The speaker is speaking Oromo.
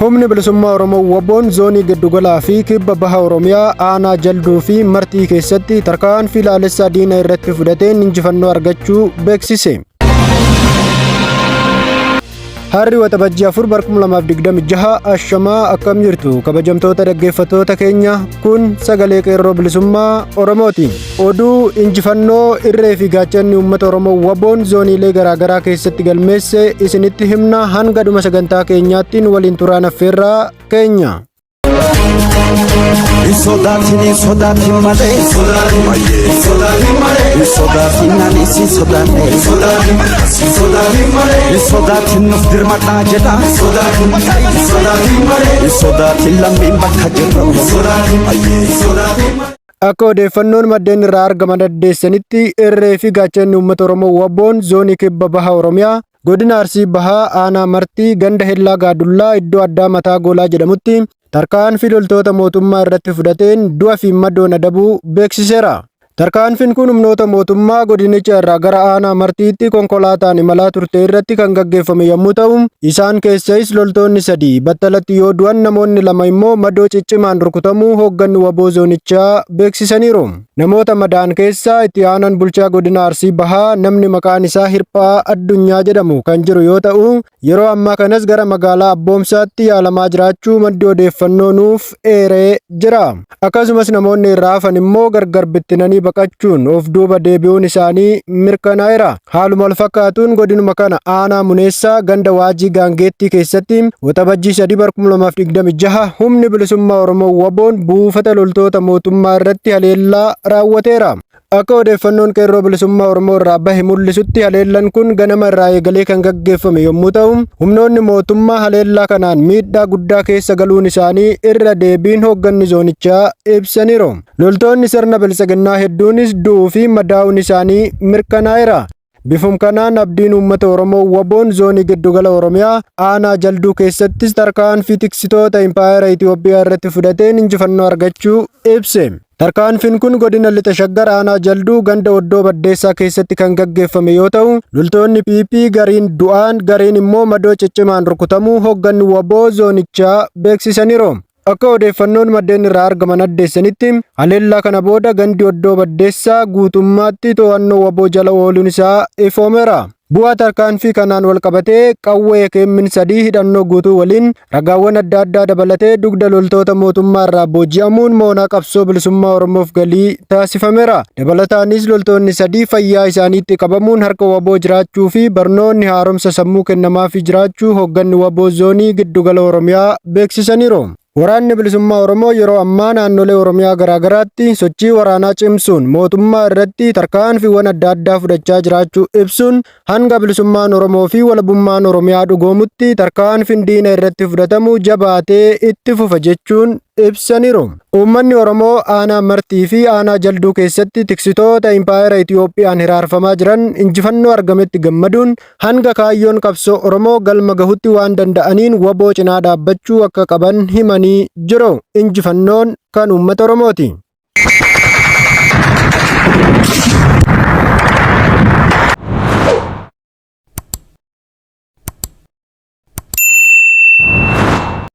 Humni bilisummaa Oromoo WBO'n zoonii Giddugala fi Kibba Baha Oromiyaa aanaa Jalduu fi Martii keessatti tarkaanfii laalessaa diina irratti fudhateen injifannoo argachuu beeksise. Harri Waxabajjii 4 2026 ashamaa akkam jirtu kabajamtoota dhaggeeffattoota keenya kun sagalee qeerroo bilisummaa Oromooti. Oduu injifannoo irree fi gaachanni uummata Oromoo WBO'n zooniilee garaagaraa keessatti galmeesse isinitti himna hanga dhuma sagantaa keenyaatti waliin turaan affeerraa keenya. Sodatin malee sodatin nuf dirmadhaa jedha sodatin lammiin bakka jirra. Akka odeeffannoon maddeen irraa argaman addeessanitti irree fi gaachanni uummata Oromoo WBO'n zoonii Kibba Baha Oromiyaa godina Arsii Bahaa aanaa Martii ganda Hellaa Gaadullaa iddoo addaa Mataa Goolaa jedhamutti tarkaanfii loltoota mootummaa irratti fudhateen du'a fi madoon adabuu beeksiseera. Tarkaanfiin kun humnoota mootummaa godinicha irraa gara aanaa Martiitti konkolaataan imalaa turte irratti kan gaggeeffame yommuu ta'u, isaan keessais loltoonni 3 battalatti yoo du'an namoonni 2 immoo madoo ciccimaan rukutamuu hoogganni WBO zoonichaa beeksisaniiru. Namoota madaan keessaa itti aanaan bulchaa godina Arsii Bahaa namni maqaan isaa Hirphaa Addunyaa jedhamu kan jiru yoo ta'u, yeroo ammaa kanas gara magaalaa Abboomsaatti yaalamaa jiraachuu maddi odeeffannoo nuuf eeree jira. Akkasumas namoonni irraa hafan immoo gargar bittinanii baqachuun of duuba deebi'uun isaanii mirkanaa'eera. Haaluma wal fakkaatuun godinuma kana aanaa Muneessaa ganda Waajii Gaangeettii keessatti Waxabajjii 3 2026 humni bilisummaa Oromoo WBO'n buufata loltoota mootummaa irratti haleellaa raawwateera. Akka odeeffannoon qeerroo bilisummaa Oromoo irraa bahe mul'isutti haleellaan kun ganama irraa eegalee kan gaggeeffame yommuu ta'u, humnoonni mootummaa haleellaa kanaan miidhaa guddaa keessa galuun isaanii irra deebiin hoogganni zoonichaa ibsaniiru. Loltoonni sirna bilisiginnaa hedduunis du'uu fi madaa'uun isaanii mirkanaa'eera. Bifum kanaan abdiin uummata Oromoo WBO'n zoonii Giddugala Oromiyaa aanaa Jalduu keessattis tarkaanfii tiksitoota impaayera Itoophiyaa irratti fudhateen injifannoo argachuu ibse. Tarkaanfiin kun godina Lixa Shaggar aanaa Jalduu ganda Oddoo Baddeessaa keessatti kan gaggeeffame yoo ta'u, loltoonni PP gariin du'aan gariin immoo madoo ciccimaan rukutamuu hoogganni WBO zoonichaa beeksisaniiru. Akka odeeffannoon maddeen irraa argaman addeessanitti haleellaa kana booda gandi Oddoo Baddeessaa guutummaatti to'annoo WBO jala ooluun isaa ifoomeera. Bu'aa tarkaanfii kanaan wal qabatee qawwee keemmin 3 hidhannoo guutuu waliin ragaawwan adda addaa dabalatee dugda loltoota mootummaa irraa booji'amuun moonaa qabsoo bilisummaa Oromoof galii taasifameera. Dabalataanis loltoonni 3 fayyaa isaaniitti qabamuun harka WBO jiraachuu fi barnoonni haaromsa sammuu kennamaafii jiraachuu hoogganni WBO zoonii Giddugala Oromiyaa beeksisaniiru. Waraanni bilisummaa Oromoo yeroo ammaa naannolee Oromiyaa garaagaraatti sochii waraanaa cimsuun mootummaa irratti tarkaanfiiwwan adda addaa fudhachaa jiraachuu ibsuun hanga bilisummaan Oromoo fi walabummaan Oromiyaa dhugoomutti tarkaanfiin diina irratti fudhatamu jabaatee itti fufa jechuun ibsaniiru. Uummanni Oromoo aanaa Martii fi aanaa Jalduu keessatti tiksitoota impaayera Itoophiyaan hiraarfamaa jiran injifannoo argametti gammaduun hanga kaayyoon qabsoo Oromoo galma gahutti waan danda'aniin WBO cinaa dhaabbachuu akka qaban himanii jiru. Injifannoon kan uummata Oromooti.